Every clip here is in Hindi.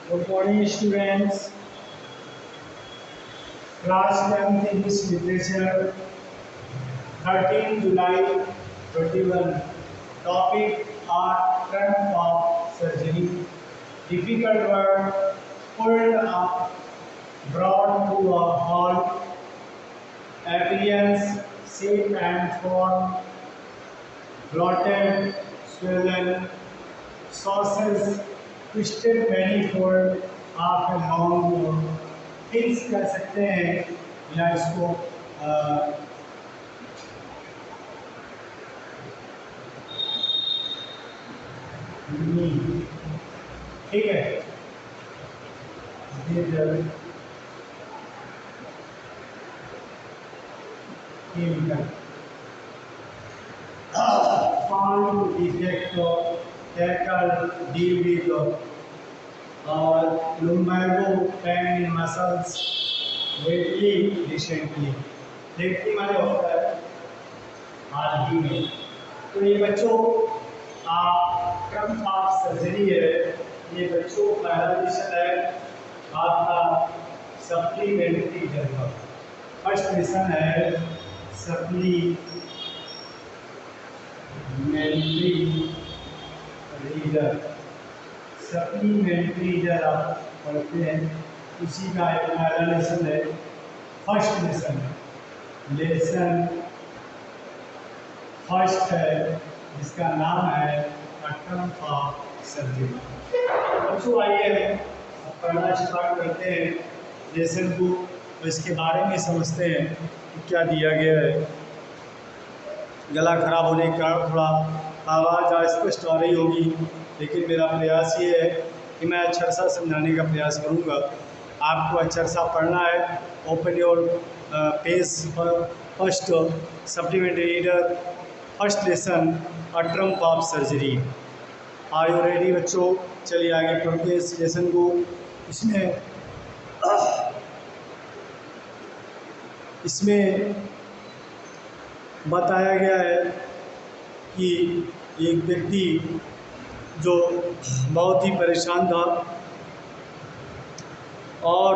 Good morning, students. Class 10th English Literature, 13 July 21. Topic: Art Trump of Surgery. Difficult word: pulled up, brought to a halt. Appearance: shape and form, blotted, swollen. Sources: twisted manifold, half and long. Fix कर सकते हैं या इसको ठीक है। Found defect tackle deal with और lumbago pain in muscles lately recently। Lately माने होता है हाल ही में। तो ये बच्चों क्रम ऑफ सर्जरी है। ये बच्चों पहला लेसन है आपका सप्लीमेंट्री रीडर। फर्स्ट लेसन है सप्लीमेंट्री रीडर। सप्लीमेंट्री रीडर आप पढ़ते हैं, उसी का एक पहला लेसन है। फर्स्ट लेसन फर्स्ट है जिसका नाम है क्रम ऑफ सर्जरी। बच्चों आइए अब पढ़ना स्टार्ट करते हैं लेसन को, तो इसके बारे में समझते हैं कि क्या दिया गया है। गला खराब होने के कारण थोड़ा आवाज़ अस्पष्ट आ रही होगी, लेकिन मेरा प्रयास ये है कि मैं अक्षर सा समझाने का प्रयास करूँगा। आपको अक्षर सा पढ़ना है। Open your page first supplementary reader, first lesson a triumph of surgery. Are you ready बच्चों? चलिए आगे पढ़ते हैं इस लेसन को। इसमें बताया गया है कि एक व्यक्ति जो बहुत ही परेशान था और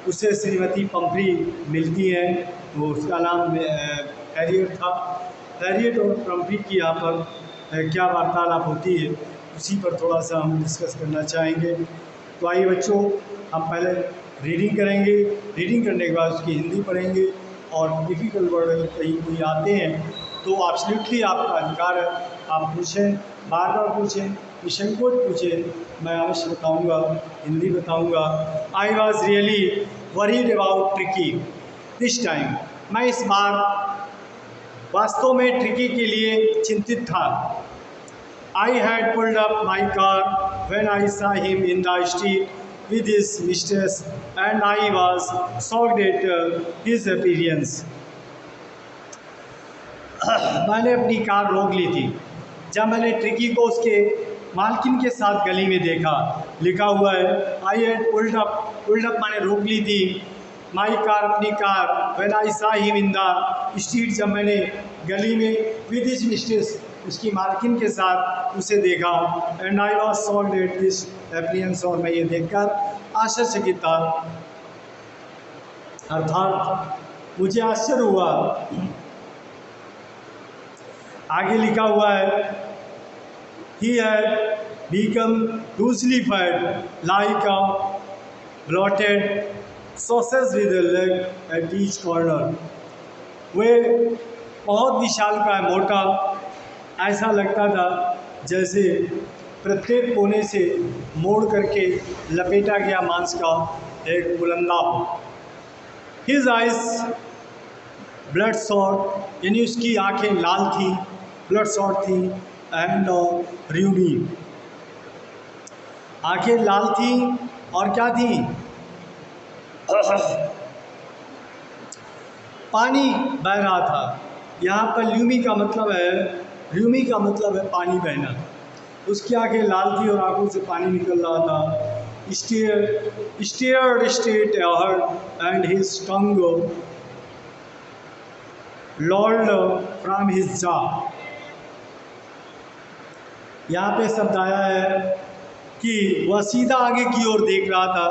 उसे श्रीमती पंफरी मिलती हैं। वो उसका नाम हैरियट था। हैरियट और पंफरी की यहाँ पर क्या वार्तालाप होती है, उसी पर थोड़ा सा हम डिस्कस करना चाहेंगे। तो आइए बच्चों, हम पहले रीडिंग करेंगे। रीडिंग करने के बाद उसकी हिंदी पढ़ेंगे और डिफ़िकल्ट वर्ड अगर कहीं कोई आते हैं तो एब्सोल्युटली आपका अधिकार है, आप पूछें, बार बार पूछें, निसंकोच पूछें, मैं अवश्य बताऊंगा, हिंदी बताऊंगा। I was really worried about tricky this time. मैं इस बार वास्तव में ट्रिकी के लिए चिंतित था। I had pulled up my car when I सा him in the street with his mistress and I was shocked at his appearance। मैंने अपनी कार रोक ली थी जब मैंने ट्रिकी को उसके मालकिन के साथ गली में देखा। लिखा हुआ है आई हैड पुल्ड अप मैंने रोक ली थी, माई कार अपनी कार, व्हेन आई सा हिम इन द स्ट्रीट जब मैंने गली में, विद हिज मिस्ट्रेस उसकी मालकिन के साथ उसे देखा। And I was shocked at this appearance और मैं ये देखकर आश्चर्यचकित था, अर्थात मुझे आश्चर्य हुआ। आगे लिखा हुआ है he had become hugely fat like a bloated sausage with a leg at each corner. वे बहुत विशालकाय मोटा, ऐसा लगता था जैसे प्रत्येक कोने से मोड़ करके लपेटा गया मांस का एक बुलंदा हो। हिज आइज ब्लड शॉट, यानी उसकी आंखें लाल थी, ब्लड शॉट थी, एंड र्यूमी। आंखें लाल थी और क्या थी? पानी बह रहा था। यहाँ पर ल्यूमी का मतलब है पानी बहना। उसकी आंखें लाल थी और आंखों से पानी निकल रहा था। Stared straight ahead and his tongue Lord from his jaw. यहाँ पे शब्द आया है कि वह सीधा आगे की ओर देख रहा था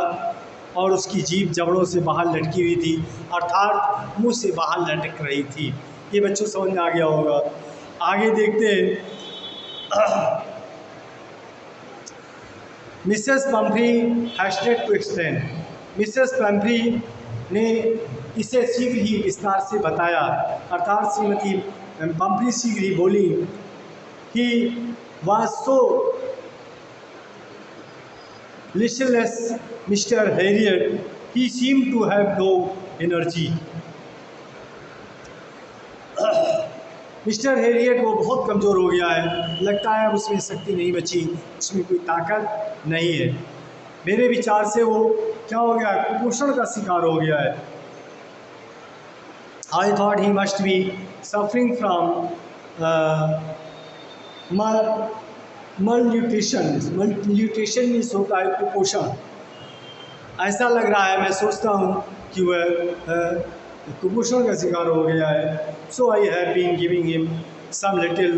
और उसकी जीभ जबड़ों से बाहर लटकी हुई थी, अर्थात मुंह से बाहर लटक रही थी। ये बच्चों समझ में आ गया होगा। आगे देखते Mrs Pomfrey hasted to explain. Mrs Pomfrey ने इसे शीघ्र ही विस्तार से बताया, अर्थात श्रीमती पंफ्री शीघ्र ही बोली कि was so listless Mr. Harriet, he seemed to have no energy. Mister Harriet वो बहुत कमज़ोर हो गया है, लगता है अब उसमें शक्ति नहीं बची, उसमें कोई ताकत नहीं है। मेरे विचार से वो क्या हो गया, कुपोषण का शिकार हो गया है। I thought he must be suffering from malnutrition means होता है कुपोषण। ऐसा लग रहा है, मैं सोचता हूँ कि वह कुपोषण का शिकार हो गया है। So I have been giving him some little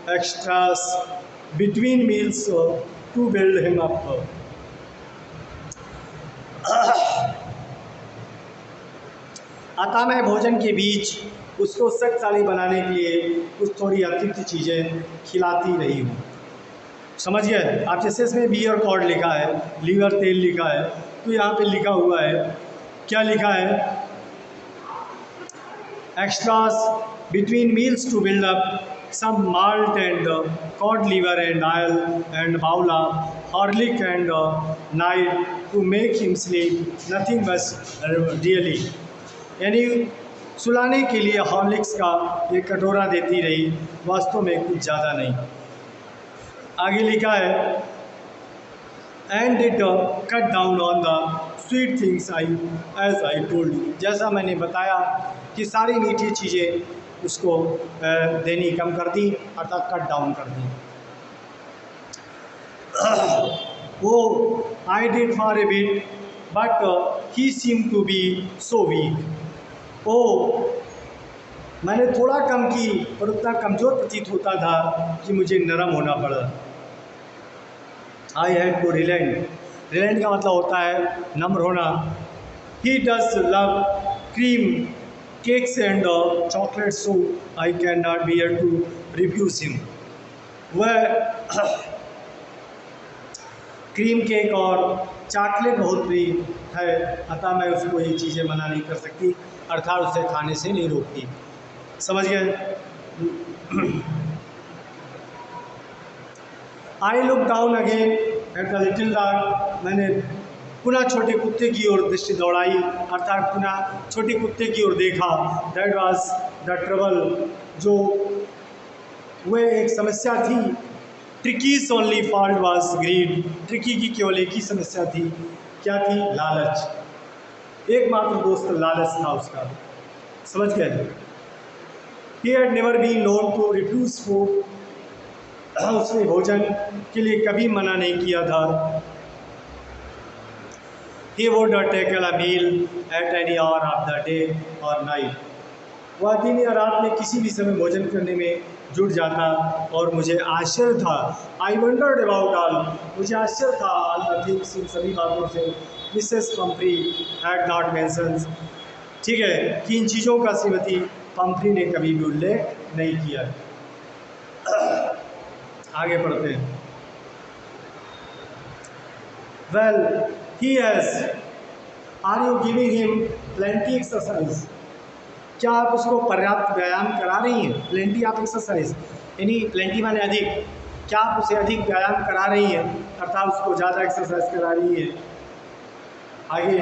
extras between meals to build him up. अतः मैं भोजन के बीच उसको शक्तिशाली बनाने के लिए कुछ थोड़ी अतिरिक्त चीज़ें खिलाती रही हूँ। समझ गए आप? जैसे इसमें बियर कॉर्ड लिखा है, लीवर तेल लिखा है, तो यहाँ पे लिखा हुआ है, क्या लिखा है, extras between meals to build up some malt and cod liver and oil and bowl Horlicks and night to make him sleep nothing bus really. यानी सुलाने के लिए हॉर्लिक्स का एक कटोरा देती रही, वास्तव में कुछ ज़्यादा नहीं। आगे लिखा है and it cut down on the sweet things as I told you. जैसा मैंने बताया कि सारी मीठी चीज़ें उसको देनी कम कर दी, अर्थात कट डाउन कर दी। वो I did for a bit but he seem to be so weak. ओ मैंने थोड़ा कम की पर उतना कमज़ोर प्रतीत होता था कि मुझे नरम होना पड़ा। I had to relent. Relent का मतलब होता है नम्र होना। He does love cream cakes and chocolate, so I can not bear to refuse him. वह क्रीम केक और चॉकलेट बहुत प्रिय है, अतः मैं उसको ये चीज़ें मना नहीं कर सकती, अर्थात उसे खाने से नहीं रोकती। समझ गए? I look down again at the little dog. मैंने पुनः छोटे कुत्ते की ओर दृष्टि दौड़ाई, अर्थात पुनः छोटे कुत्ते की ओर देखा। दैट वाज द ट्रबल, जो वह एक समस्या थी। Tricki's only fault was greed. Tricki की केवल एक ही समस्या थी, क्या थी? लालच। एकमात्र दोस्त लालच था उसका। समझ गए? He had never been known to refuse food. उसने भोजन के लिए कभी मना नहीं किया था। He would take a meal at any hour of the day or night. वह दिन या रात में किसी भी समय भोजन करने में जुट जाता और मुझे आश्चर्य था। I wondered about all. मुझे आश्चर्य था all the things, इन सभी बातों से Mrs Pomfrey had not mentioned। ठीक है कि इन चीज़ों का श्रीमती पंफ्री ने कभी भी उल्लेख नहीं किया। आगे पढ़ते हैं। Well he has, are you giving him plenty exercise? क्या आप उसको पर्याप्त व्यायाम करा रही हैं? प्लेंटी आप एक्सरसाइज, यानी प्लेंटी माने अधिक। क्या आप उसे अधिक व्यायाम करा रही हैं, अर्थात उसको ज़्यादा एक्सरसाइज करा रही है? आगे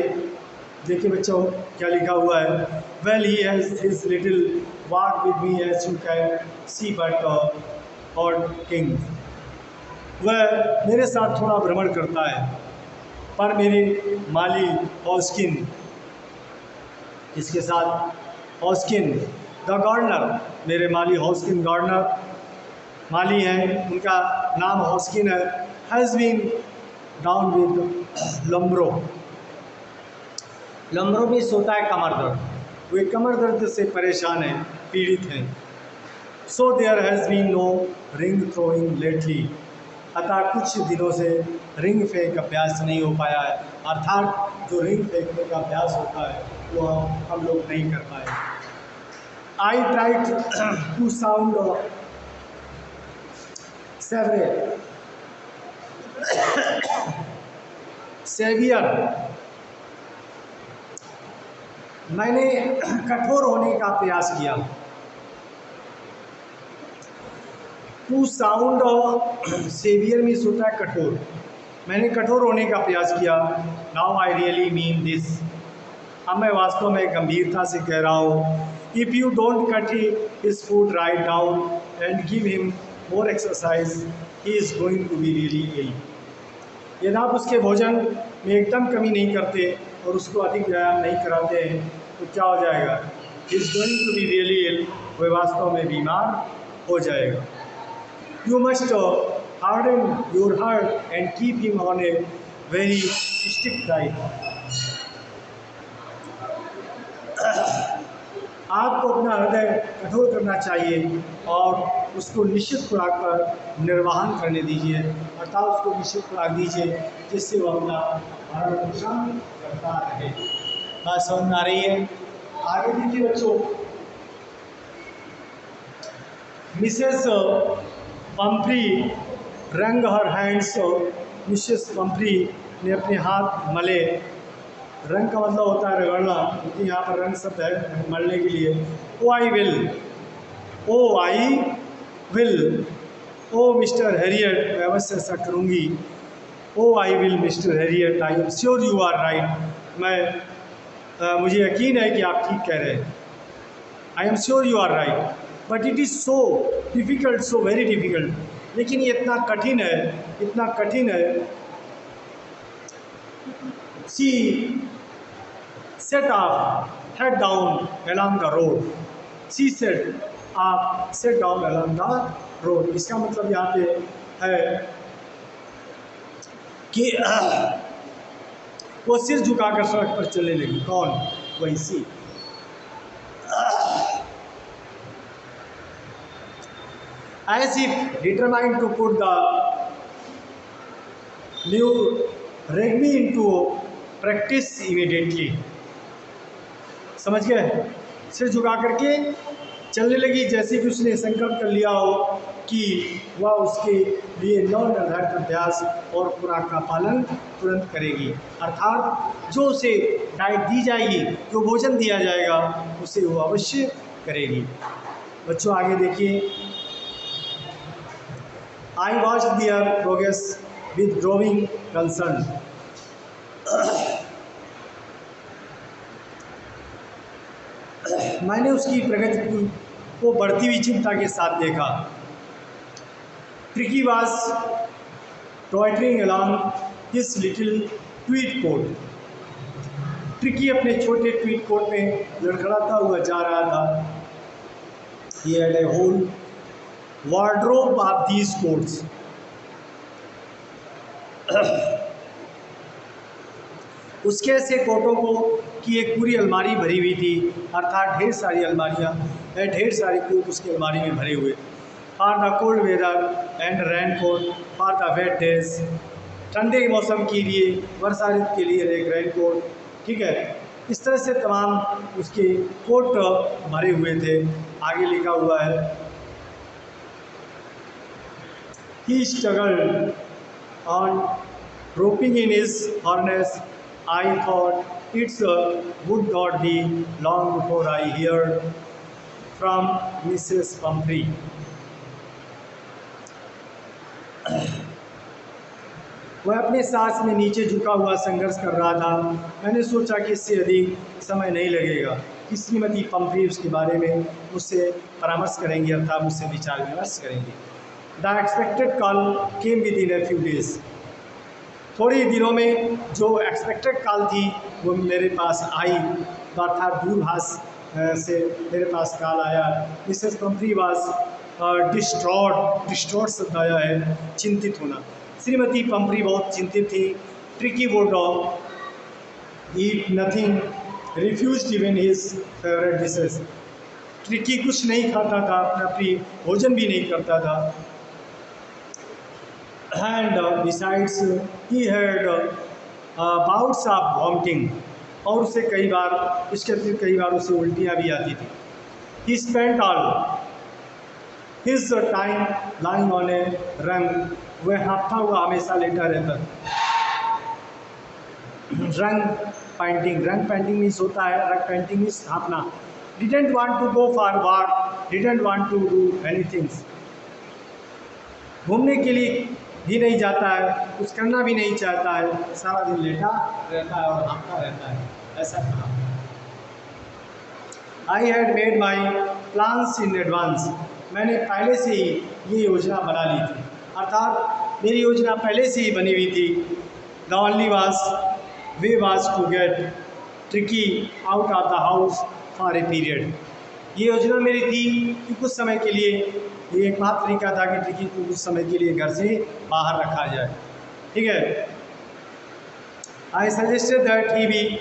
देखिए बच्चों क्या लिखा हुआ है। Well he has his little walk with me as you can see but और किंग। वह मेरे साथ थोड़ा भ्रमण करता है, पर मेरे माली हॉस्किन, इसके साथ हॉस्किन द गार्डनर, मेरे माली हॉस्किन गार्डनर माली हैं, उनका नाम हॉस्किन है, हैज़ बीन डाउन विद लम्ब्रो। लम्ब्रो भी सोता है कमर दर्द, वे कमर दर्द से परेशान हैं, पीड़ित हैं। So there has been no ring throwing lately. अतः कुछ दिनों से रिंग फेंक अभ्यास नहीं हो पाया है, अर्थात जो रिंग फेंकने का अभ्यास होता है वो हम लोग नहीं कर पाए। I tried to sound severe, मैंने कठोर होने का प्रयास किया। टू साउंड सेवियर मीन्स होता है कठोर, मैंने कठोर होने का प्रयास किया। Now I really mean this, अब मैं वास्तव में गंभीरता से कह रहा हूँ। If you don't cut his food right down and give him more exercise he is going to be really ill. यदि आप उसके भोजन में एकदम कमी नहीं करते और उसको अधिक व्यायाम नहीं कराते हैं तो क्या हो जाएगा? He is going to be really ill, वह वास्तव में बीमार हो जाएगा। You must harden your heart and keep him on a very strict diet. आपको अपना हृदय कठोर करना चाहिए और उसको निश्चित खुराक पर निर्वहन करने दीजिए, अर्थात उसको निश्चित खुराक दीजिए जिससे वो अपना भरण पोषण करता रहे। बात समझ में आ रही है? आगे देखिए बच्चों, मिसेस पंफ्री रंग हर हैंड्स, मिसेस पंफ्री ने अपने हाथ मले। रंग का मतलब होता है रगड़ना, क्योंकि यहाँ पर रंग शब्द है मलने के लिए। Oh I will, oh I will, oh mister Harriet, मैं अवश्य ऐसा करूँगी। Oh I will mister Harriet, I am sure you are right, मुझे यकीन है कि आप ठीक कह रहे हैं। I am sure you are right, but it is so difficult, so very difficult. लेकिन ये इतना कठिन है, इतना कठिन है। She set off head down along the road, she set आप set down along the road. इसका मतलब यहाँ पे है कि वो सिर झुकाकर सड़क पर चलने लगी। कौन? वही सी। As if determined to put the new rugby into practice immediately. समझ गए? सिर झुका करके चलने लगी, जैसे कि उसने संकल्प कर लिया हो कि वह उसके लिए नौ निर्धारित अभ्यास और खुराक का पालन तुरंत करेगी, अर्थात जो उसे डाइट दी जाएगी, जो भोजन दिया जाएगा, उसे वो अवश्य करेगी। बच्चों आगे देखिए, I watched their progress with growing concern. मैंने उसकी प्रगति को बढ़ती हुई चिंता के साथ देखा। Tricky was tottering along his little tweed coat. Tricky अपने छोटे ट्वीट कोट में लड़खड़ाता हुआ जा रहा था। He had a whole wardrobe of these coats. उसके ऐसे कोटों को की एक पूरी अलमारी भरी हुई थी, अर्थात ढेर सारी अलमारियाँ, ढेर सारे कोट उसकी अलमारी में भरे हुए। For the cold weather and raincoat for the wet days, ठंडे मौसम के लिए, वर्षा ऋतु के लिए एक रेन कोट, ठीक है। इस तरह से तमाम उसके कोट भरे हुए थे। आगे लिखा हुआ है, he struggled on roping in his harness. I thought it would not be long before I heard from Mrs. Pumphrey. वह अपने सांस में नीचे झुका हुआ संघर्ष कर रहा था। मैंने सोचा कि इससे अधिक समय नहीं लगेगा कि श्रीमती पंफ्री उसके बारे में मुझसे परामर्श करेंगी, अर्थात मुझसे विचार विमर्श करेंगी। The expected call came with in a few days. थोड़ी दिनों में जो एक्सपेक्टेड कॉल थी वो मेरे पास आई, अर्थात दूरभाष से मेरे पास कॉल आया। मिसेस पंफ्री वाज डिस्ट्रॉट शब्द आया है, चिंतित होना। श्रीमती पंफ्री बहुत चिंतित थी। Tricky would eat nothing, refused even his favourite dishes. Tricky कुछ नहीं खाता था, अपना प्रिय भोजन भी नहीं करता था। And besides he had bouts of vomiting, और उसे कई बार, इसके अतिरिक्त कई बार उसे उल्टियाँ भी आती थी। He spent all his time lying on a rug, वह हाँफता हुआ हमेशा लेटा रहता था। रंग पेंटिंग मीन्स होता है, रंग पेंटिंग मीन्स हाँफना। Didn't want to go for walk, didn't want to do anything, घूमने के लिए भी नहीं जाता है, कुछ करना भी नहीं चाहता है, सारा दिन लेटा रहता है और हाँफता रहता है, ऐसा कहा। I had made my plans in advance, मैंने पहले से ही ये योजना बना ली थी, अर्थात मेरी योजना पहले से ही बनी हुई थी। The only way was to get Tricki out of the house for a period, ये योजना मेरी थी कि कुछ समय के लिए, ये एकमात्र तरीका था कि ट्रिकी को कुछ समय के लिए घर से बाहर रखा जाए, ठीक है। I suggested that he be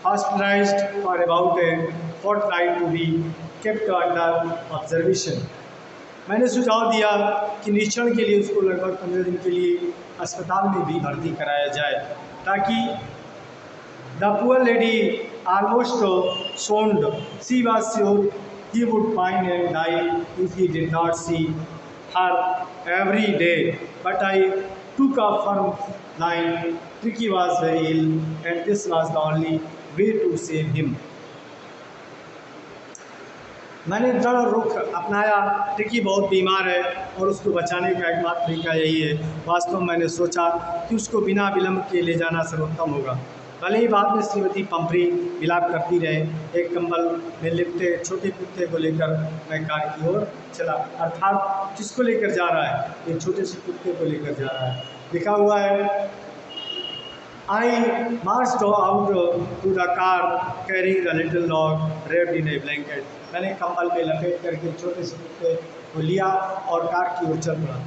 hospitalised for about a fortnight to be kept under observation, मैंने सुझाव दिया कि निरीक्षण के लिए उसको लगभग 15 दिन के लिए अस्पताल में भी भर्ती कराया जाए, ताकि the poor lady almost soned, she was sure he would find and die if he did not see her every day. But I took a firm line. Tricky was very ill, and this was the only way to save him. मैंने दृढ़ रुख अपनाया। ट्रिकी बहुत बीमार है और उसको बचाने का एकमात्र तरीका यही है। वास्तव में मैंने सोचा कि उसको बिना विलंब के ले जाना सर्वोत्तम होगा। भले ही बाद में श्रीमती पंपरी विलाप करती रहे, एक कंबल में लिपटे छोटे कुत्ते को लेकर मैं कार की ओर चला, अर्थात किसको लेकर जा रहा है, एक छोटे से कुत्ते को लेकर जा रहा है। लिखा हुआ है, I marched out to the car carrying the little dog wrapped in a blanket, मैंने कंबल में लपेट करके छोटे से कुत्ते को लिया और कार की ओर चल पड़ा।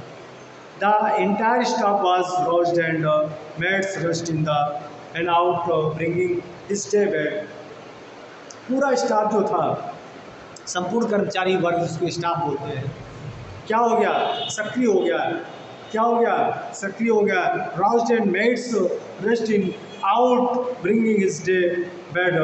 The entire staff was roused and maids rushed in the and out bringing his day bed, पूरा स्टाफ जो था, संपूर्ण कर्मचारी वर्ग जिसको स्टाफ बोलते हैं, क्या हो गया, सक्रिय हो गया। क्या हो गया, सक्रिय हो गया। Roused and maids rushed in out bringing his day bed,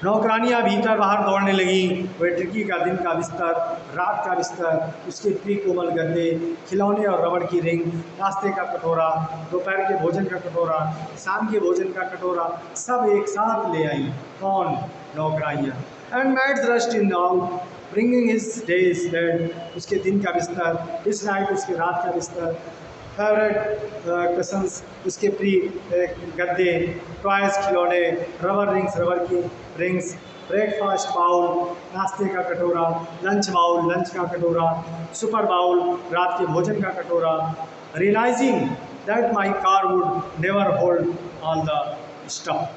नौकरानियाँ भीतर बाहर दौड़ने लगी। वह ट्रिकी का दिन का बिस्तर, रात का बिस्तर, उसके प्री कोमल गद्दे, खिलौने और रबड़ की रिंग, नाश्ते का कटोरा, दोपहर के भोजन का कटोरा, शाम के भोजन का कटोरा, सब एक साथ ले आई। कौन, नौकरानियाँ। And maids rushed in out bringing his days bed, उसके दिन का बिस्तर, इस नाइट उसके रात का बिस्तर, फेवरेट कशंस, उसके प्री गद्दे, टॉयज खिलौने, रबर रिंग्स, रबर की रिंग्स, ब्रेकफास्ट बाउल, नाश्ते का कटोरा, लंच बाउल, लंच का कटोरा, सुपर बाउल, रात के भोजन का कटोरा। Realising that my car would never hold all the stuff,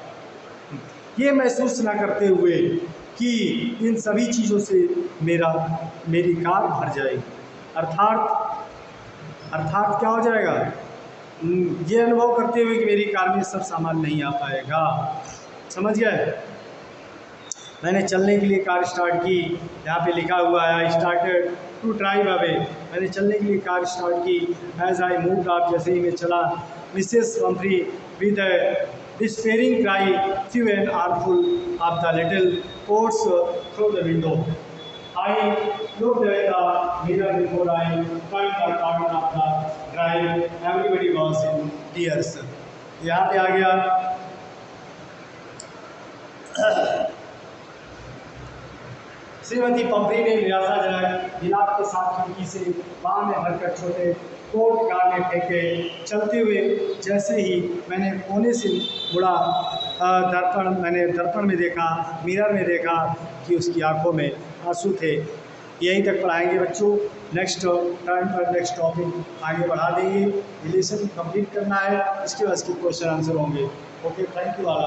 ये महसूस न करते हुए कि इन सभी चीज़ों से मेरी कार भर जाएगी, अर्थात क्या हो जाएगा, ये अनुभव करते हुए कि मेरी कार में सब सामान नहीं आ पाएगा। समझ गए। मैंने चलने के लिए कार स्टार्ट की, यहाँ पे लिखा हुआ है, I started to drive away, मैंने चलने के लिए कार स्टार्ट की। एज आई मूव्ड अप, जैसे ही मैं चला, Mrs Pumphrey with despairing cry फ्यू an armful of the little coats through the window, I looked at the mirror before I turned the corner of the drive. Everybody was in tears. यहाँ पे आ गया, श्रीमती पंपरी ने निराशाजनक विलाप के साथ खिड़की से बाहर में भरकर छोटे कोट कार में फेंके। चलते हुए जैसे ही मैंने कोने से मुड़ा, मैंने दर्पण में देखा, मिरर में देखा कि उसकी आंखों में आंसू थे। यहीं तक पढ़ाएंगे बच्चों, नेक्स्ट टर्न पर नेक्स्ट टॉपिक आगे बढ़ा देंगे। रिलेशन कंप्लीट करना है, इसके बाद इसके क्वेश्चन आंसर होंगे। Okay, thank you all.